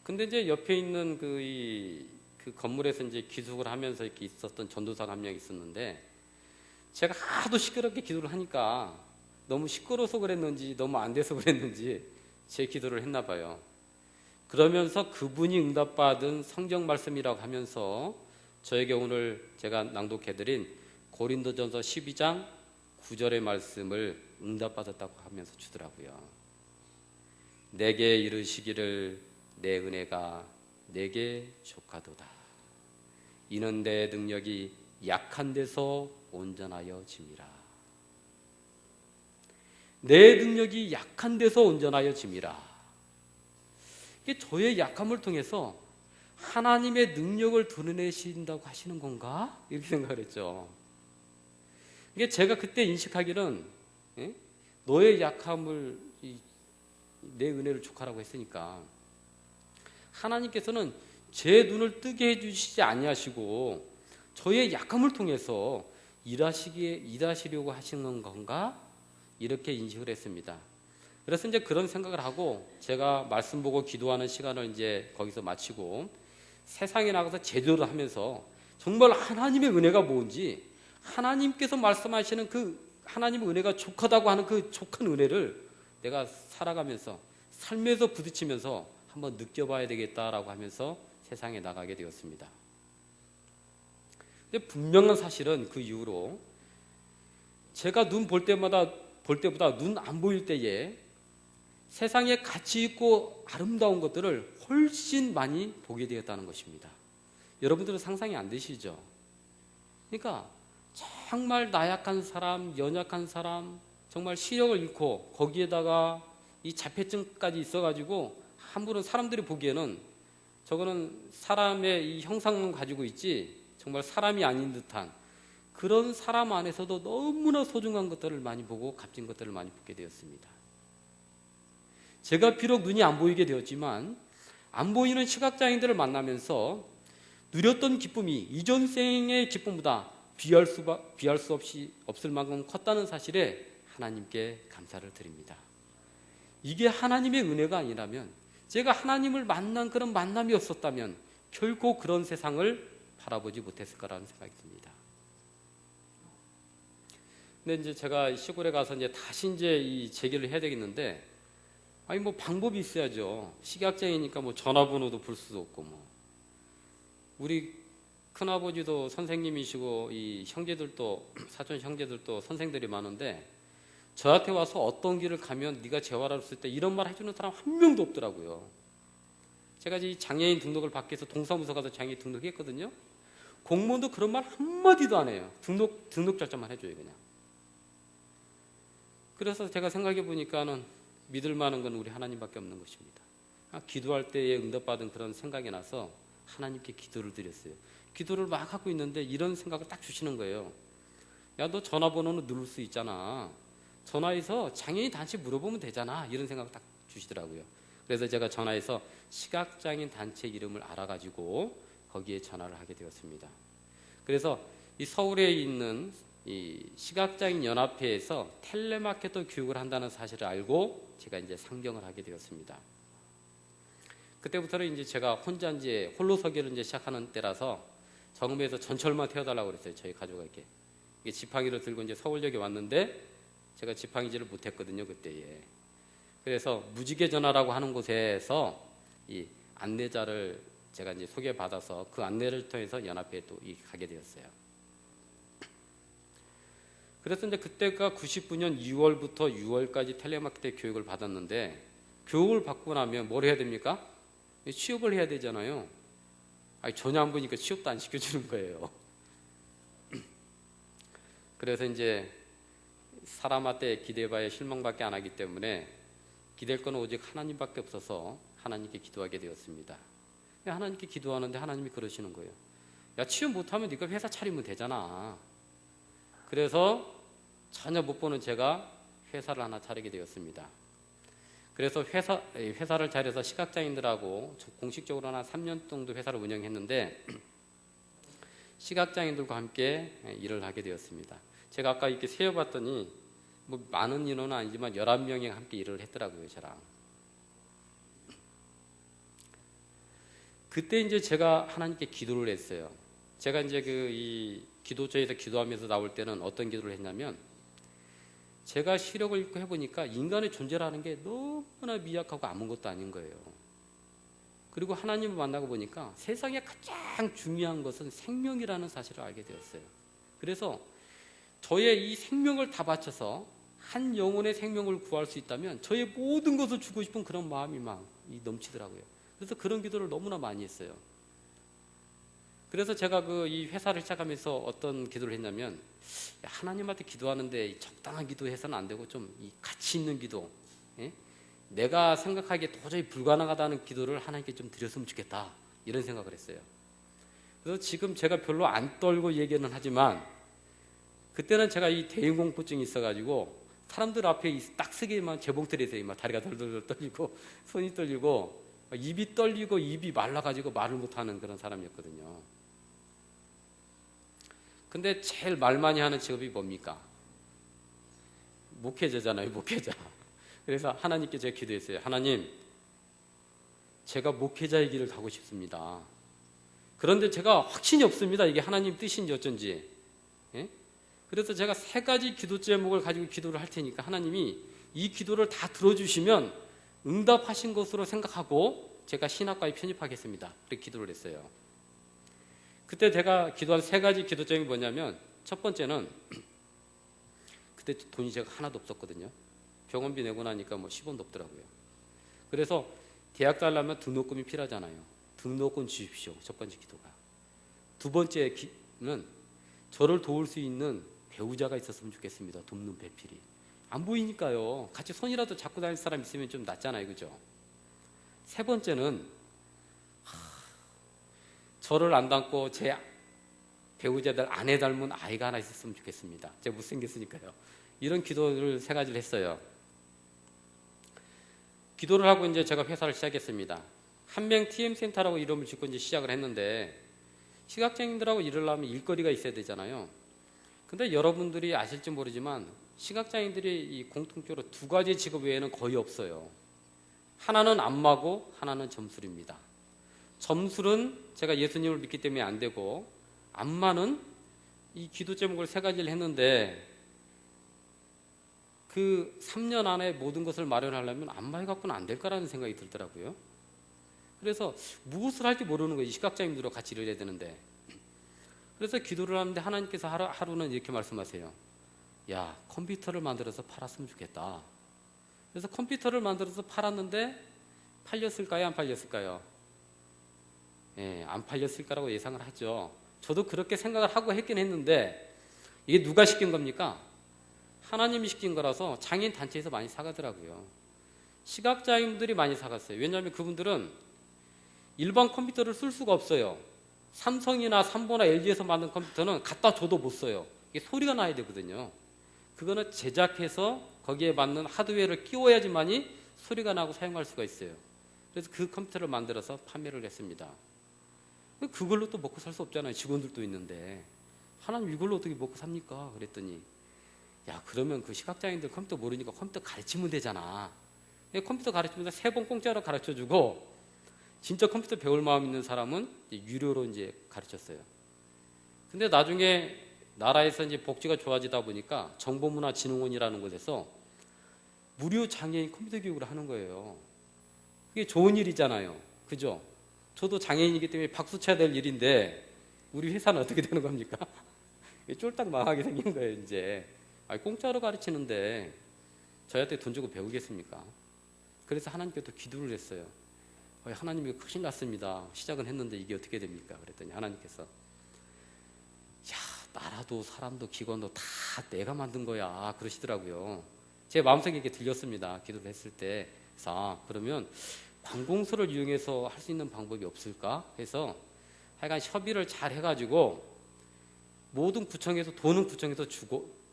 근데 이제 옆에 있는 그 건물에서 이제 기숙을 하면서 이렇게 있었던 전도사가 한 명 있었는데 제가 하도 시끄럽게 기도를 하니까 너무 시끄러워서 그랬는지 너무 안 돼서 그랬는지 제 기도를 했나 봐요. 그러면서 그분이 응답받은 성경 말씀이라고 하면서 저에게 오늘 제가 낭독해드린 고린도전서 12장 9절의 말씀을 응답받았다고 하면서 주더라고요. 내게 이르시기를 내 은혜가 내게 족하도다. 이는 내 능력이 약한 데서 온전하여 짐이라. 내 능력이 약한 데서 온전하여 짐이라. 이게 저의 약함을 통해서 하나님의 능력을 드러내신다고 하시는 건가? 이렇게 생각을 했죠. 이게 제가 그때 인식하기는 너의 약함을 내 은혜를 족하라고 했으니까 하나님께서는 제 눈을 뜨게 해주시지 아니하시고 저의 약함을 통해서 일하시려고 하시는 건가? 이렇게 인식을 했습니다. 그래서 이제 그런 생각을 하고 제가 말씀 보고 기도하는 시간을 이제 거기서 마치고 세상에 나가서 제도를 하면서 정말 하나님의 은혜가 뭔지 하나님께서 말씀하시는 그 하나님의 은혜가 족하다고 하는 그 족한 은혜를 내가 살아가면서 삶에서 부딪히면서 한번 느껴봐야 되겠다라고 하면서 세상에 나가게 되었습니다. 근데 분명한 사실은 그 이후로 제가 눈 볼 때보다 눈 안 보일 때에 세상에 가치 있고 아름다운 것들을 훨씬 많이 보게 되었다는 것입니다. 여러분들은 상상이 안 되시죠? 그러니까 정말 나약한 사람, 연약한 사람, 정말 시력을 잃고 거기에다가 이 자폐증까지 있어가지고 함부로 사람들이 보기에는 저거는 사람의 이 형상만 가지고 있지 정말 사람이 아닌 듯한 그런 사람 안에서도 너무나 소중한 것들을 많이 보고 값진 것들을 많이 보게 되었습니다. 제가 비록 눈이 안 보이게 되었지만 안 보이는 시각장애인들을 만나면서 누렸던 기쁨이 이전 생의 기쁨보다 비할 수 없을 만큼 컸다는 사실에 하나님께 감사를 드립니다. 이게 하나님의 은혜가 아니라면 제가 하나님을 만난 그런 만남이 없었다면 결코 그런 세상을 바라보지 못했을 거라는 생각이 듭니다. 근데 이제 제가 시골에 가서 이제 다시 이제 이 재기를 해야 되겠는데 뭐 방법이 있어야죠. 시각장애니까 뭐 전화번호도 볼 수도 없고 우리 큰아버지도 선생님이시고 이 형제들도 사촌 형제들도 선생들이 많은데 저한테 와서 어떤 길을 가면 네가 재활했을 때 이런 말 해주는 사람 한 명도 없더라고요. 제가 이 장애인 등록을 받기 위해서 동사무소 가서 장애인 등록했거든요. 공무원도 그런 말 한마디도 안 해요. 등록 절차만 해줘요 그냥. 그래서 제가 생각해 보니까는 믿을 만한 건 우리 하나님밖에 없는 것입니다. 기도할 때에 응답받은 그런 생각이 나서 하나님께 기도를 드렸어요. 기도를 막 하고 있는데 이런 생각을 딱 주시는 거예요. 야, 너 전화번호는 누를 수 있잖아. 전화해서 장애인 단체 물어보면 되잖아. 이런 생각을 딱 주시더라고요. 그래서 제가 전화해서 시각장애인 단체 이름을 알아가지고 거기에 전화를 하게 되었습니다. 그래서 이 서울에 있는 이 시각장애인 연합회에서 텔레마케터 교육을 한다는 사실을 알고 제가 이제 상경을 하게 되었습니다. 그때부터는 이제 제가 혼자 이제 홀로 서기를 이제 시작하는 때라서 정읍에서 전철만 태워달라고 그랬어요. 저희 가족에게. 이게 지팡이를 들고 이제 서울역에 왔는데 제가 지팡이질을 못했거든요, 그때에. 그래서 무지개 전화라고 하는 곳에서 이 안내자를 제가 이제 소개받아서 그 안내를 통해서 연합회에 또 가게 되었어요. 그래서 이제 그때가 99년 2월부터 6월까지 텔레마케터 교육을 받았는데 교육을 받고 나면 뭘 해야 됩니까? 취업을 해야 되잖아요. 아니, 전혀 안 보니까 취업도 안 시켜주는 거예요. 그래서 이제 사람한테 기대봐야 실망밖에 안 하기 때문에 기댈 건 오직 하나님밖에 없어서 하나님께 기도하게 되었습니다. 하나님께 기도하는데 하나님이 그러시는 거예요. 야, 취업 못하면 네가 회사 차리면 되잖아. 그래서 전혀 못 보는 제가 회사를 하나 차리게 되었습니다. 그래서 회사를 차려서 시각장애인들하고 공식적으로 한 3년 정도 회사를 운영했는데 시각장애인들과 함께 일을 하게 되었습니다. 제가 아까 이렇게 세어봤더니 뭐 많은 인원은 아니지만 11명이 함께 일을 했더라고요, 저랑. 그때 이제 제가 하나님께 기도를 했어요. 제가 이제 이 기도처에서 기도하면서 나올 때는 어떤 기도를 했냐면 제가 시력을 읽고 해보니까 인간의 존재라는 게 너무나 미약하고 아무것도 아닌 거예요. 그리고 하나님을 만나고 보니까 세상에 가장 중요한 것은 생명이라는 사실을 알게 되었어요. 그래서 저의 이 생명을 다 바쳐서 한 영혼의 생명을 구할 수 있다면 저의 모든 것을 주고 싶은 그런 마음이 막 넘치더라고요. 그래서 그런 기도를 너무나 많이 했어요. 그래서 제가 이 회사를 시작하면서 어떤 기도를 했냐면 하나님한테 기도하는데 적당한 기도해서는 안 되고 좀 가치 있는 기도, 예? 내가 생각하기에 도저히 불가능하다는 기도를 하나님께 좀 드렸으면 좋겠다, 이런 생각을 했어요. 그래서 지금 제가 별로 안 떨고 얘기는 하지만 그때는 제가 이 대인공포증이 있어가지고 사람들 앞에 딱 서기만 재봉틀에서 막 다리가 덜덜 떨리고 손이 떨리고 입이 떨리고 입이 말라가지고 말을 못하는 그런 사람이었거든요. 근데 제일 말 많이 하는 직업이 뭡니까? 목회자잖아요, 목회자. 그래서 하나님께 제가 기도했어요. 하나님, 제가 목회자의 길을 가고 싶습니다. 그런데 제가 확신이 없습니다. 이게 하나님 뜻인지 어쩐지. 예? 그래서 제가 3가지 기도 제목을 가지고 기도를 할 테니까 하나님이 이 기도를 다 들어주시면 응답하신 것으로 생각하고 제가 신학과에 편입하겠습니다. 그렇게 기도를 했어요. 그때 제가 기도한 3가지 기도 제목이 뭐냐면 첫 번째는 그때 돈이 제가 하나도 없었거든요. 병원비 내고 나니까 뭐 10원도 없더라고요. 그래서 대학 가려면 등록금이 필요하잖아요. 등록금 주십시오. 첫 번째 기도가. 두 번째는 저를 도울 수 있는 배우자가 있었으면 좋겠습니다. 돕는 배필이. 안 보이니까요. 같이 손이라도 잡고 다닐 사람 있으면 좀 낫잖아요. 그죠? 세 번째는 저를 안 닮고 제 배우자들 아내 닮은 아이가 하나 있었으면 좋겠습니다. 제가 못생겼으니까요. 이런 기도를 3가지를 했어요. 기도를 하고 이제 제가 회사를 시작했습니다. 한명 TM센터라고 이름을 짓고 이제 시작을 했는데 시각장애인들하고 일을 하면 일거리가 있어야 되잖아요. 근데 여러분들이 아실지 모르지만 시각장애인들이 이 공통적으로 2가지 직업 외에는 거의 없어요. 하나는 안마고 하나는 점술입니다. 점술은 제가 예수님을 믿기 때문에 안 되고 안마는 이 기도 제목을 3가지를 했는데 그 3년 안에 모든 것을 마련하려면 안마해 갖고는 안 될 거라는 생각이 들더라고요. 그래서 무엇을 할지 모르는 거예요. 시각장애인들과 같이 일을 해야 되는데. 그래서 기도를 하는데 하나님께서 하루는 이렇게 말씀하세요. 야, 컴퓨터를 만들어서 팔았으면 좋겠다. 그래서 컴퓨터를 만들어서 팔았는데 팔렸을까요? 안 팔렸을까요? 예, 안 팔렸을 거라고 예상을 하죠. 저도 그렇게 생각을 하고 했긴 했는데 이게 누가 시킨 겁니까? 하나님이 시킨 거라서 장애인 단체에서 많이 사가더라고요. 시각장애인들이 많이 사갔어요. 왜냐하면 그분들은 일반 컴퓨터를 쓸 수가 없어요. 삼성이나 삼보나 LG에서 만든 컴퓨터는 갖다 줘도 못 써요. 이게 소리가 나야 되거든요. 그거는 제작해서 거기에 맞는 하드웨어를 끼워야지만이 소리가 나고 사용할 수가 있어요. 그래서 그 컴퓨터를 만들어서 판매를 했습니다. 그걸로 또 먹고 살 수 없잖아요. 직원들도 있는데. 하나님 이걸로 어떻게 먹고 삽니까? 그랬더니 야, 그러면 그 시각장애인들 컴퓨터 모르니까 컴퓨터 가르치면 되잖아. 컴퓨터 가르치면서 3번 공짜로 가르쳐주고, 진짜 컴퓨터 배울 마음 있는 사람은 이제 유료로 이제 가르쳤어요. 근데 나중에 나라에서 이제 복지가 좋아지다 보니까 정보문화진흥원이라는 곳에서 무료 장애인 컴퓨터 교육을 하는 거예요. 그게 좋은 일이잖아요. 그죠? 저도 장애인이기 때문에 박수 쳐야 될 일인데 우리 회사는 어떻게 되는 겁니까? 쫄딱 망하게 생긴 거예요, 이제. 아니, 공짜로 가르치는데 저희한테 돈 주고 배우겠습니까? 그래서 하나님께 또 기도를 했어요. 하나님, 이거 큰일 났습니다. 시작은 했는데 이게 어떻게 됩니까? 그랬더니 하나님께서 야, 나라도 사람도 기관도 다 내가 만든 거야 그러시더라고요. 제 마음속에 이게 들렸습니다. 기도를 했을 때. 그래서 그러면 관공서를 이용해서 할 수 있는 방법이 없을까 해서 하여간 협의를 잘 해가지고 모든 구청에서 돈은 구청에서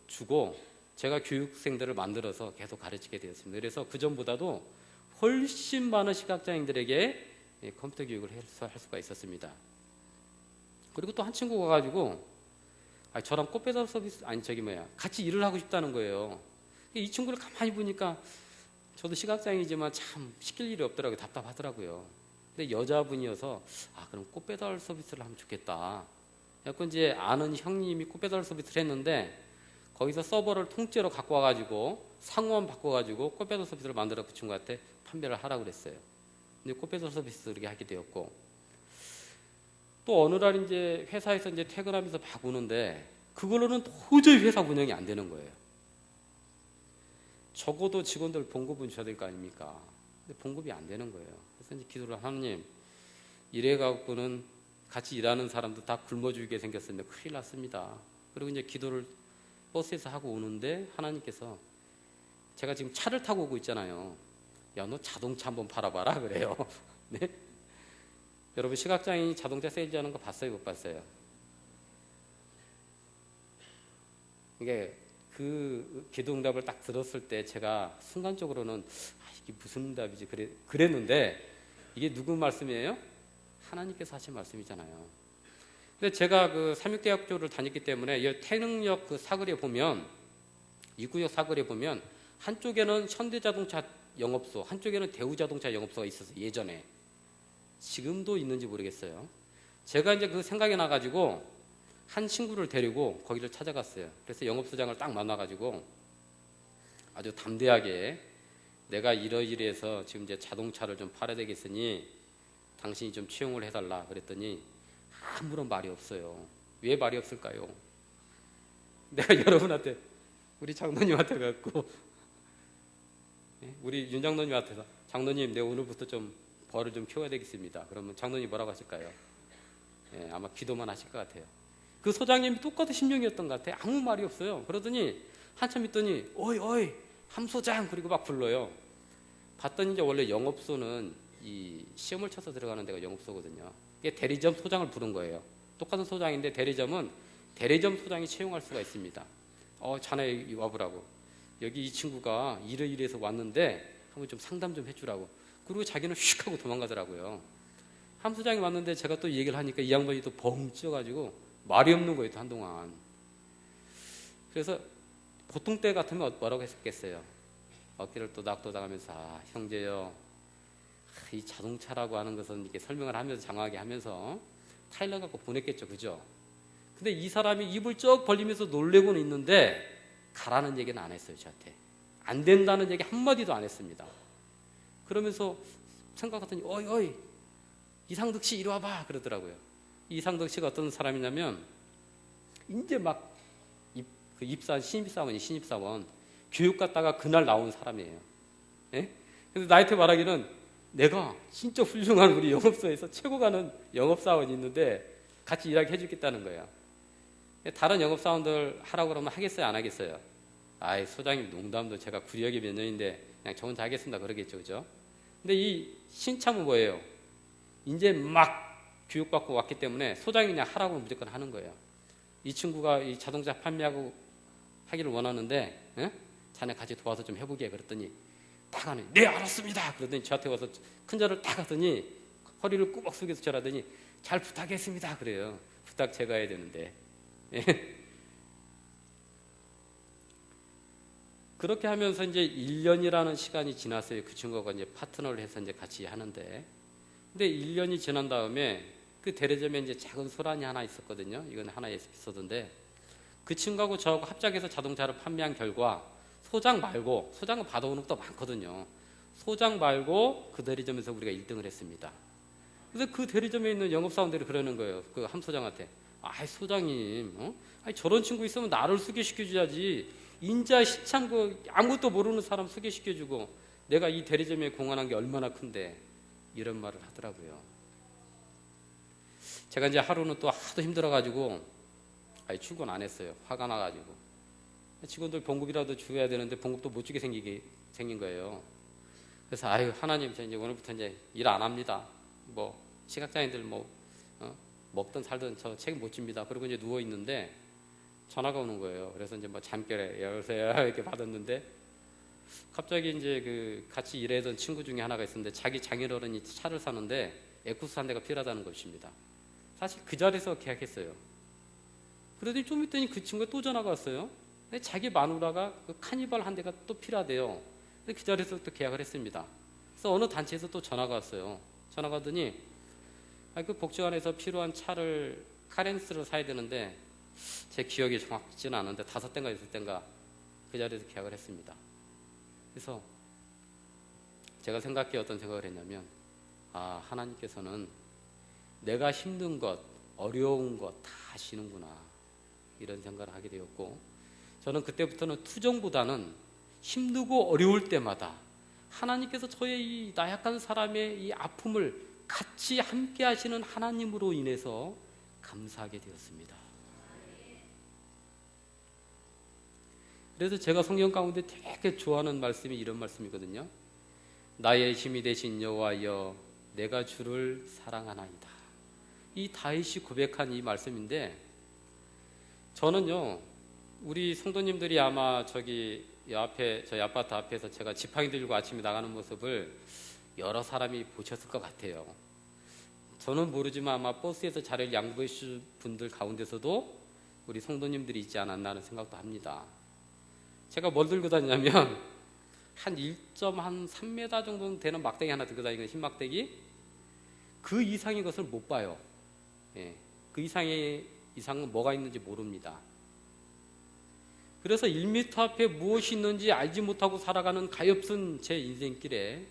주고 제가 교육생들을 만들어서 계속 가르치게 되었습니다. 그래서 그전보다도 훨씬 많은 시각장애인들에게 컴퓨터 교육을 할 수가 있었습니다. 그리고 또 한 친구가 가지고 저랑 꽃배달 서비스 같이 일을 하고 싶다는 거예요. 이 친구를 가만히 보니까 저도 시각장애이지만 참 시킬 일이 없더라고요. 답답하더라고요. 근데 여자분이어서 그럼 꽃배달 서비스를 하면 좋겠다. 그래서 이제 아는 형님이 꽃배달 서비스를 했는데 거기서 서버를 통째로 갖고 와가지고 상호만 바꿔가지고 꽃배달 서비스를 만들어 그 친구한테 판매를 하라고 그랬어요. 근데 꽃배달 서비스 이렇게 하게 되었고, 또 어느 날 이제 회사에서 이제 퇴근하면서 바꾸는데 그걸로는 도저히 회사 운영이 안 되는 거예요. 적어도 직원들 봉급은 줘야 될 거 아닙니까? 근데 봉급이 안 되는 거예요. 그래서 이제 기도를 하나님, 이래 갖고는 같이 일하는 사람도 다 굶어 죽게 생겼으면 큰일 났습니다. 그리고 이제 기도를 버스에서 하고 오는데 하나님께서 제가 지금 차를 타고 오고 있잖아요. 야, 너 자동차 한번 팔아봐라 그래요. 네? 여러분 시각장애인이 자동차 세일즈하는 거 봤어요, 못 봤어요? 이게 그 기도응답을 딱 들었을 때 제가 순간적으로는 이게 무슨 응답이지 그랬는데 이게 누구 말씀이에요? 하나님께서 하신 말씀이잖아요. 근데 제가 그 삼육대학교를 다녔기 때문에 이 태능역 그 사거리에 보면, 이구역 사거리에 보면 한쪽에는 현대자동차 영업소, 한쪽에는 대우자동차 영업소가 있었어요. 예전에. 지금도 있는지 모르겠어요. 제가 이제 그 생각이 나가지고 한 친구를 데리고 거기를 찾아갔어요. 그래서 영업소장을 딱 만나가지고 아주 담대하게 내가 이러이러해서 지금 이제 자동차를 좀 팔아야 되겠으니 당신이 좀 채용을 해달라 그랬더니 아무런 말이 없어요. 왜 말이 없을까요? 내가 여러분한테, 우리 장로님한테 갖고 우리 윤 장로님한테서 장로님, 내가 오늘부터 좀 벌을 좀 키워야 되겠습니다. 그러면 장로님 뭐라고 하실까요? 아마 기도만 하실 것 같아요. 그 소장님이 똑같은 심령이었던 것 같아요. 아무 말이 없어요. 그러더니 한참 있더니 어이 함소장 그리고 막 불러요. 봤더니 이제 원래 영업소는 이 시험을 쳐서 들어가는 데가 영업소거든요. 이게 대리점 소장을 부른 거예요. 똑같은 소장인데 대리점은 대리점 소장이 채용할 수가 있습니다. 자네 와보라고. 여기 이 친구가 이래서 왔는데 한번 좀 상담 좀 해주라고. 그리고 자기는 휙 하고 도망가더라고요. 함 소장이 왔는데 제가 또 이 얘기를 하니까 이 양반이 또 벙 쪄가지고 말이 없는 거예요, 또 한동안. 그래서 보통 때 같으면 뭐라고 했겠어요? 어깨를 또닥또닥하면서 형제요, 이 자동차라고 하는 것은 이렇게 설명을 하면서 장황하게 하면서 타일러 갖고 보냈겠죠, 그죠? 근데 이 사람이 입을 쩍 벌리면서 놀래고는 있는데 가라는 얘기는 안 했어요, 저한테. 안 된다는 얘기 한마디도 안 했습니다. 그러면서 생각했더니 어이 이상덕 씨 이리 와봐 그러더라고요. 이상덕 씨가 어떤 사람이냐면 이제 막 입사한 신입사원 교육 갔다가 그날 나온 사람이에요. 예? 그래서 나한테 말하기는 내가 진짜 훌륭한 우리 영업소에서 최고 가는 영업사원이 있는데 같이 일하게 해주겠다는 거예요. 다른 영업사원들 하라고 그러면 하겠어요, 안 하겠어요? 아이, 소장님 농담도 제가 구력이 몇 년인데 그냥 저 혼자 하겠습니다 그러겠죠, 그죠? 근데 이 신참은 뭐예요? 이제 막 교육받고 왔기 때문에 소장이 그냥 하라고 무조건 하는 거예요. 이 친구가 이 자동차 판매하고 하기를 원하는데 자네 같이 도와서 좀 해보게 그랬더니 딱 하네. 네, 알았습니다. 그러더니 저한테 와서 큰 절을 딱 하더니 허리를 꾸벅 숙여서 절하더니 잘 부탁했습니다. 그래요. 부탁 제가 해야 되는데. 그렇게 하면서 이제 1년이라는 시간이 지났어요. 그 친구가 이제 파트너를 해서 이제 같이 하는데. 근데 1년이 지난 다음에 그 대리점에 이제 작은 소란이 하나 있었거든요. 이건 하나의 에피소드인데 그 친구하고 저하고 합작해서 자동차를 판매한 결과 소장 말고, 소장은 받아오는 것도 많거든요. 소장 말고 그 대리점에서 우리가 1등을 했습니다. 그래서 그 대리점에 있는 영업사원들이 그러는 거예요. 그 함 소장한테. 아, 소장님, 아니, 저런 친구 있으면 나를 소개시켜줘야지. 인자 시참 그 아무것도 모르는 사람 소개시켜주고 내가 이 대리점에 공헌한 게 얼마나 큰데, 이런 말을 하더라고요. 제가 이제 하루는 또 하도 힘들어가지고 출근 안 했어요. 화가 나가지고. 직원들 봉급이라도 줘야 되는데 봉급도 못 주게 생긴 거예요. 그래서 아유, 하나님, 저 이제 오늘부터 이제 일 안 합니다. 뭐 시각장애인들 먹든 살든 저 책임 못 집니다. 그리고 이제 누워 있는데 전화가 오는 거예요. 그래서 이제 뭐 잠결에 여보세요 이렇게 받았는데 갑자기 이제 그 같이 일하던 친구 중에 하나가 있었는데 자기 장인어른이 차를 사는데 에쿠스 한 대가 필요하다는 것입니다. 사실 그 자리에서 계약했어요. 그러더니 좀 있더니 그 친구가 또 전화가 왔어요. 근데 자기 마누라가 그 카니발 한 대가 또 필요하대요. 근데 그 자리에서 또 계약을 했습니다. 그래서 어느 단체에서 또 전화가 왔어요. 전화가 왔더니 그 복지관에서 필요한 차를 카렌스를 사야 되는데 제 기억이 정확지는 않은데 5대인가 6대인가 그 자리에서 계약을 했습니다. 그래서 제가 어떤 생각을 했냐면, 아, 하나님께서는 내가 힘든 것, 어려운 것 다 아시는구나, 이런 생각을 하게 되었고, 저는 그때부터는 투정보다는 힘들고 어려울 때마다 하나님께서 저의 이 나약한 사람의 이 아픔을 같이 함께 하시는 하나님으로 인해서 감사하게 되었습니다. 그래서 제가 성경 가운데 되게 좋아하는 말씀이 이런 말씀이거든요. 나의 힘이 되신 여호와여, 내가 주를 사랑하나이다. 이 다윗이 고백한 이 말씀인데, 저는요, 우리 성도님들이 아마 저희 아파트 앞에서 제가 지팡이 들고 아침에 나가는 모습을 여러 사람이 보셨을 것 같아요. 저는 모르지만 아마 버스에서 자리를 양보해 주신 분들 가운데서도 우리 성도님들이 있지 않았나 하는 생각도 합니다. 제가 뭘 들고 다니냐면 한 1.3m 정도 되는 막대기 하나 들고 다니는 흰막대기, 그 이상의 것을 못 봐요. 그 이상은 뭐가 있는지 모릅니다. 그래서 1m 앞에 무엇이 있는지 알지 못하고 살아가는 가엾은 제 인생길에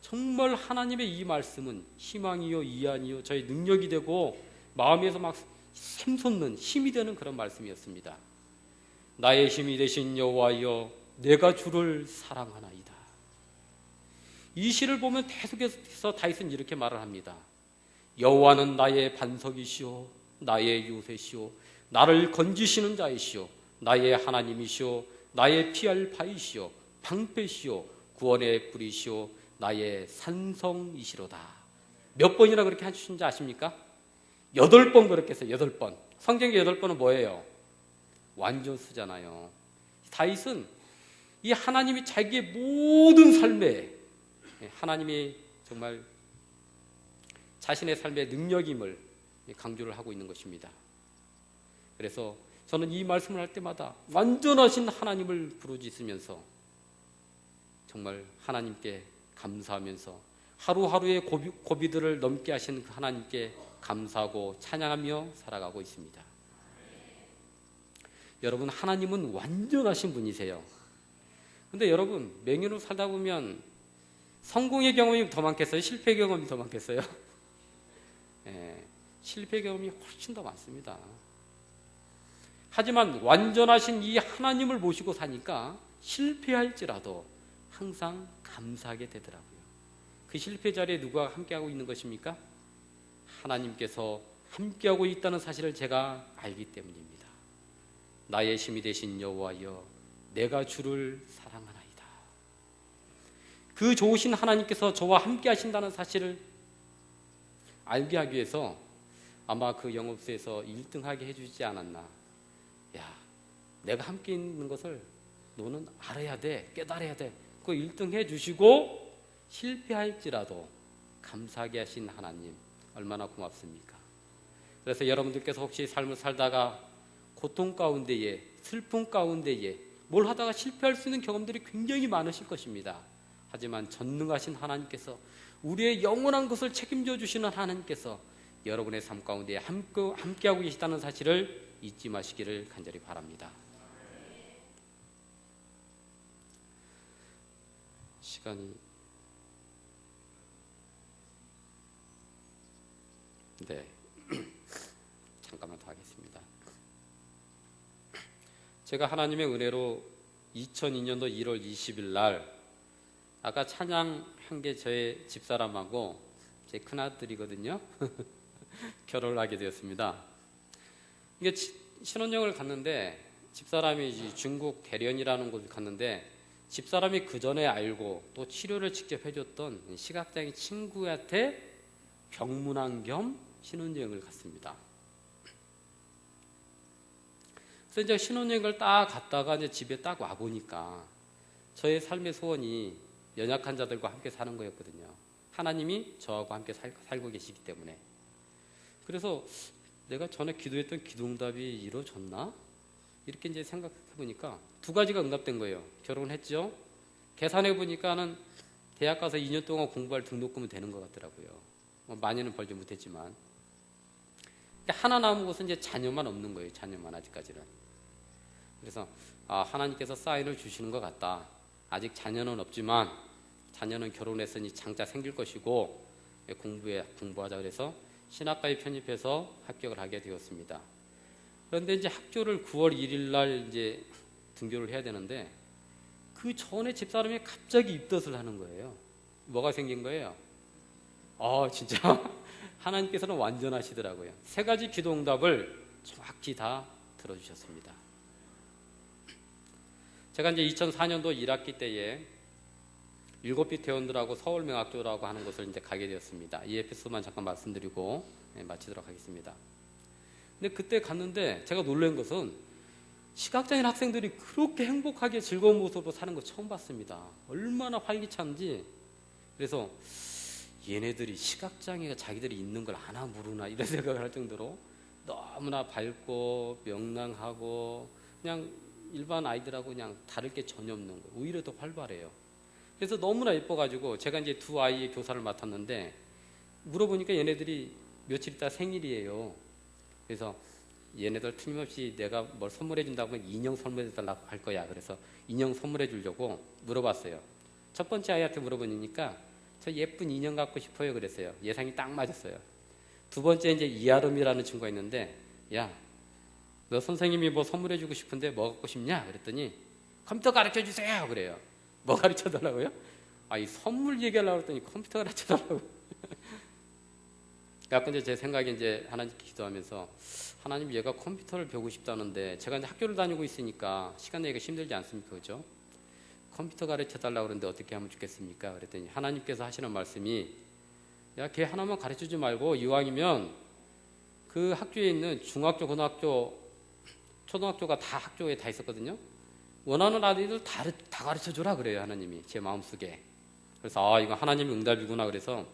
정말 하나님의 이 말씀은 희망이요 위안이요 저의 능력이 되고 마음에서 막 샘솟는 힘이 되는 그런 말씀이었습니다. 나의 힘이 되신 여호와여, 내가 주를 사랑하나이다. 이 시를 보면 계속해서 다윗은 이렇게 말을 합니다. 여호와는 나의 반석이시오, 나의 요새시오, 나를 건지시는 자이시오, 나의 하나님이시오, 나의 피할 바이시오, 방패시오, 구원의 뿌리시오, 나의 산성이시로다. 몇 번이나 그렇게 하셨는지 아십니까? 8번 그렇게 했어요. 8번. 성경의 8번은 뭐예요? 완전수잖아요. 다윗은 이 하나님이 자기의 모든 삶에 하나님이 정말 자신의 삶의 능력임을 강조를 하고 있는 것입니다. 그래서 저는 이 말씀을 할 때마다 완전하신 하나님을 부르짖으면서 정말 하나님께 감사하면서 하루하루의 고비들을 넘게 하신 그 하나님께 감사하고 찬양하며 살아가고 있습니다. 여러분, 하나님은 완전하신 분이세요. 근데 여러분, 맹인으로 살다 보면 성공의 경험이 더 많겠어요? 실패 경험이 더 많겠어요? 실패 경험이 훨씬 더 많습니다. 하지만 완전하신 이 하나님을 모시고 사니까 실패할지라도 항상 감사하게 되더라고요. 그 실패 자리에 누가 함께하고 있는 것입니까? 하나님께서 함께하고 있다는 사실을 제가 알기 때문입니다. 나의 힘이 되신 여호와여, 내가 주를 사랑하나이다. 그 좋으신 하나님께서 저와 함께 하신다는 사실을 알게 하기 위해서 아마 그 영업소에서 1등하게 해주지 않았나. 야, 내가 함께 있는 것을 너는 알아야 돼, 깨달아야 돼, 그 1등 해주시고 실패할지라도 감사하게 하신 하나님 얼마나 고맙습니까? 그래서 여러분들께서 혹시 삶을 살다가 고통 가운데에 슬픔 가운데에 뭘 하다가 실패할 수 있는 경험들이 굉장히 많으실 것입니다. 하지만 전능하신 하나님께서 우리의 영원한 것을 책임져 주시는 하나님께서 여러분의 삶 가운데 함께하고 계시다는 사실을 잊지 마시기를 간절히 바랍니다. 시간이 잠깐만 더 하겠습니다. 제가 하나님의 은혜로 2002년도 1월 20일 날 아까 찬양한 게 저의 집사람하고 제 큰아들이거든요. 결혼을 하게 되었습니다. 이게 신혼여행을 갔는데 집사람이 중국 대련이라는 곳을 갔는데 집사람이 그 전에 알고 또 치료를 직접 해줬던 시각장애 친구한테 병문안 겸 신혼여행을 갔습니다. 그래서 이제 신혼여행을 딱 갔다가 이제 집에 딱 와 보니까 저의 삶의 소원이 연약한 자들과 함께 사는 거였거든요. 하나님이 저하고 함께 살고 계시기 때문에. 그래서 내가 전에 기도했던 기도응답이 이루어졌나? 이렇게 이제 생각해 보니까 두 가지가 응답된 거예요. 결혼했죠. 계산해 보니까는 대학 가서 2년 동안 공부할 등록금은 되는 것 같더라고요. 많이는 벌지 못했지만. 하나 남은 것은 이제 자녀만 없는 거예요. 자녀만 아직까지는. 그래서 하나님께서 사인을 주시는 것 같다. 아직 자녀는 없지만 자녀는 결혼했으니 장자 생길 것이고 공부하자 그래서 신학과에 편입해서 합격을 하게 되었습니다. 그런데 이제 학교를 9월 1일 날 이제 등교를 해야 되는데 그 전에 집사람이 갑자기 입덧을 하는 거예요. 뭐가 생긴 거예요? 진짜 하나님께서는 완전하시더라고요. 세 가지 기도응답을 정확히 다 들어주셨습니다. 제가 이제 2004년도 1학기 때에 7비 대원들하고 서울명학교라고 하는 곳을 이제 가게 되었습니다. 이 에피소드만 잠깐 말씀드리고 마치도록 하겠습니다. 근데 그때 갔는데 제가 놀란 것은 시각장애인 학생들이 그렇게 행복하게 즐거운 모습으로 사는 거 처음 봤습니다. 얼마나 활기찬지. 그래서 얘네들이 시각장애가 자기들이 있는 걸 아나 모르나 이런 생각을 할 정도로 너무나 밝고 명랑하고 그냥 일반 아이들하고 그냥 다를 게 전혀 없는 거예요. 오히려 더 활발해요. 그래서 너무나 예뻐가지고 제가 이제 두 아이의 교사를 맡았는데 물어보니까 얘네들이 며칠 있다 생일이에요. 그래서 얘네들 틀림없이 내가 뭘 선물해 준다고 하면 인형 선물해 달라고 할 거야. 그래서 인형 선물해 주려고 물어봤어요. 첫 번째 아이한테 물어보니까 저 예쁜 인형 갖고 싶어요 그랬어요. 예상이 딱 맞았어요. 두 번째 이제 이아름이라는 친구가 있는데 야, 너 선생님이 뭐 선물해 주고 싶은데 뭐 갖고 싶냐? 그랬더니 컴퓨터 가르쳐 주세요 그래요. 뭐 가르쳐 달라고요? 이 선물 얘기하려고 했더니 컴퓨터 가르쳐 달라고. 그래서 이제 제 생각에 이제 하나님께 기도하면서 하나님 얘가 컴퓨터를 배우고 싶다는데 제가 이제 학교를 다니고 있으니까 시간 내기가 힘들지 않습니까? 그죠? 컴퓨터 가르쳐 달라고 그러는데 어떻게 하면 좋겠습니까? 그랬더니 하나님께서 하시는 말씀이 야, 걔 하나만 가르쳐 주지 말고 이왕이면 그 학교에 있는 중학교, 고등학교, 초등학교가 다 학교에 다 있었거든요. 원하는 아이들 다 가르쳐 주라 그래요. 하나님이 제 마음속에. 그래서 이거 하나님의 응답이구나 그래서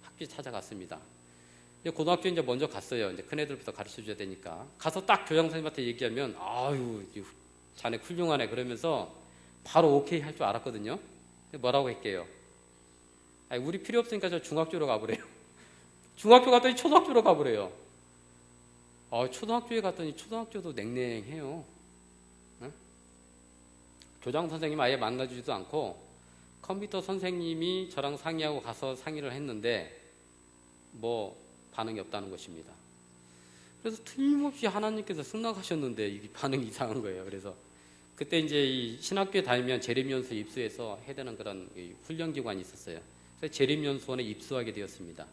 학교에 찾아갔습니다. 고등학교 이제 먼저 갔어요. 이제 큰 애들부터 가르쳐 줘야 되니까. 가서 딱 교장 선생님한테 얘기하면 아유, 자네 훌륭하네 그러면서 바로 오케이 할 줄 알았거든요. 뭐라고 할게요? 우리 필요 없으니까 저 중학교로 가보래요. 중학교 갔더니 초등학교로 가보래요. 초등학교에 갔더니 초등학교도 냉랭해요. 응? 교장 선생님 아예 만나주지도 않고 컴퓨터 선생님이 저랑 상의하고 가서 상의를 했는데 뭐 반응이 없다는 것입니다. 그래서 틀림없이 하나님께서 승낙하셨는데 이게 반응이 이상한 거예요. 그래서 그때 이제 이 신학교에 다니면 재림연수 입수해서 해야 되는 그런 훈련기관이 있었어요. 그래서 재림연수원에 입수하게 되었습니다.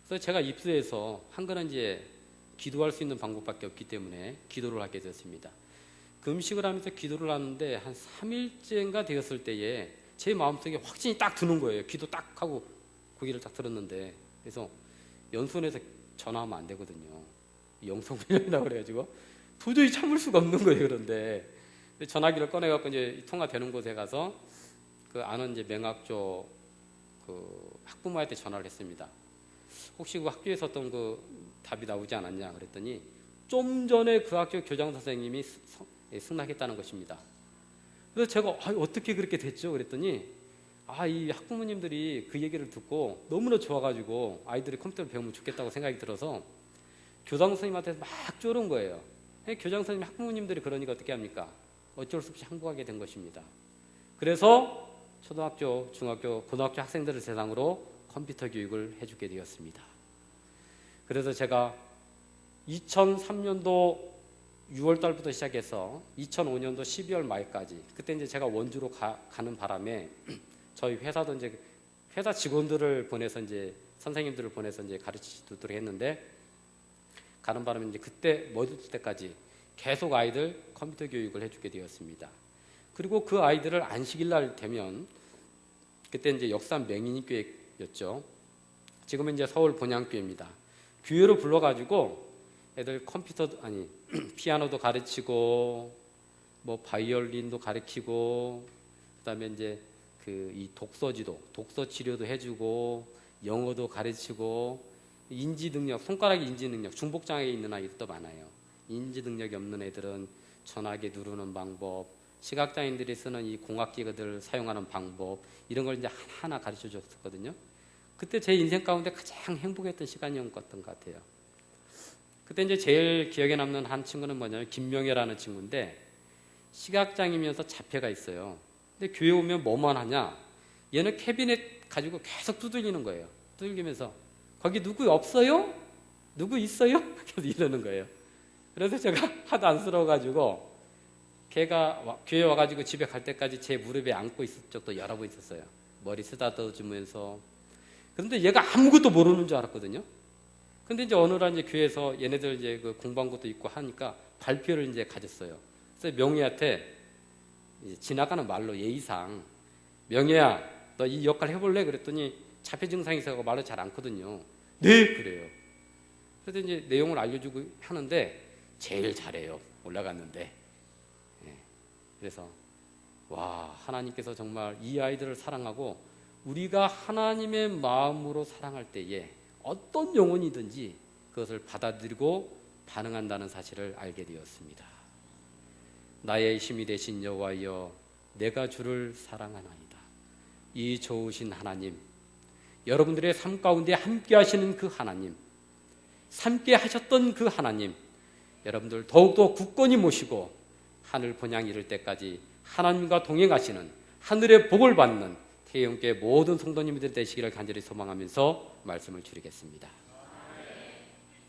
그래서 제가 입수해서 한 거는 이제 기도할 수 있는 방법밖에 없기 때문에 기도를 하게 되었습니다. 금식을 하면서 기도를 하는데 한 3일째인가 되었을 때에 제 마음속에 확신이 딱 드는 거예요. 기도 딱 하고 고개를 딱 들었는데 그래서 연수원에서 전화하면 안 되거든요. 영성훈련이라고 그래가지고 도저히 참을 수가 없는 거예요. 그런데 전화기를 꺼내갖고 이제 통화되는 곳에 가서 그 아는 이제 명학교 그 학부모한테 전화를 했습니다. 혹시 그 학교에서 어떤 그 답이 나오지 않았냐 그랬더니 좀 전에 그 학교 교장 선생님이 승낙했다는 것입니다. 그래서 제가 어떻게 그렇게 됐죠? 그랬더니 이 학부모님들이 그 얘기를 듣고 너무나 좋아가지고 아이들이 컴퓨터를 배우면 좋겠다고 생각이 들어서 교장 선생님한테 막 쪼른 거예요. 교장 선생님, 학부모님들이 그러니까 어떻게 합니까? 어쩔 수 없이 항복하게 된 것입니다. 그래서 초등학교, 중학교, 고등학교 학생들을 대상으로 컴퓨터 교육을 해주게 되었습니다. 그래서 제가 2003년도 6월 달부터 시작해서 2005년도 12월 말까지 그때 이제 제가 원주로 가는 바람에 저희 회사도 이제 회사 직원들을 보내서 이제 선생님들을 보내서 이제 가르치도록 했는데 가는 바람에 이제 그때 머들 때까지 계속 아이들 컴퓨터 교육을 해주게 되었습니다. 그리고 그 아이들을 안식일 날 되면 그때 이제 역삼 맹인교회였죠. 지금은 이제 서울 본향교회입니다. 교회로 불러가지고 애들 피아노도 가르치고 뭐 바이올린도 가르치고 그다음에 이제 이 독서 치료도 해주고 영어도 가르치고 인지 능력, 손가락 인지 능력, 중복 장애 있는 아이들도 많아요. 인지 능력이 없는 애들은 전화기 누르는 방법, 시각장애인들이 쓰는 이 공학기구들을 사용하는 방법 이런 걸 이제 하나하나 가르쳐 줬었거든요. 그때 제 인생 가운데 가장 행복했던 시간이었던 것 같아요. 그때 이제 제일 기억에 남는 한 친구는 뭐냐면 김명혜라는 친구인데 시각장애면서 자폐가 있어요. 근데 교회 오면 뭐만 하냐? 얘는 캐비넷 가지고 계속 두들기는 거예요. 두들기면서 거기 누구 없어요? 누구 있어요? 계속 이러는 거예요. 그래서 제가 하도 안쓰러워가지고 걔가 교회 와가지고 집에 갈 때까지 제 무릎에 안고 있을 적도 여러 번 있었어요. 머리 쓰다듬으면서. 그런데 얘가 아무것도 모르는 줄 알았거든요. 근데 이제 어느 날 이제 교회에서 얘네들 이제 그 공부한 것도 있고 하니까 발표를 이제 가졌어요. 그래서 명희한테 지나가는 말로 예의상 명희야, 너 이 역할 해볼래? 그랬더니 자폐 증상이 있어서 말을 잘 않거든요. 네, 그래요. 그래서 이제 내용을 알려주고 하는데 제일 잘해요. 올라갔는데. 그래서 하나님께서 정말 이 아이들을 사랑하고 우리가 하나님의 마음으로 사랑할 때에 어떤 영혼이든지 그것을 받아들이고 반응한다는 사실을 알게 되었습니다. 나의 힘이 되신 여호와여, 내가 주를 사랑하나이다. 이 좋으신 하나님, 여러분들의 삶 가운데 함께 하시는 그 하나님, 함께 하셨던 그 하나님, 여러분들 더욱더 굳건히 모시고 하늘 본향 이를 때까지 하나님과 동행하시는 하늘의 복을 받는 태영교회 모든 성도님들 되시기를 간절히 소망하면서 말씀을 드리겠습니다.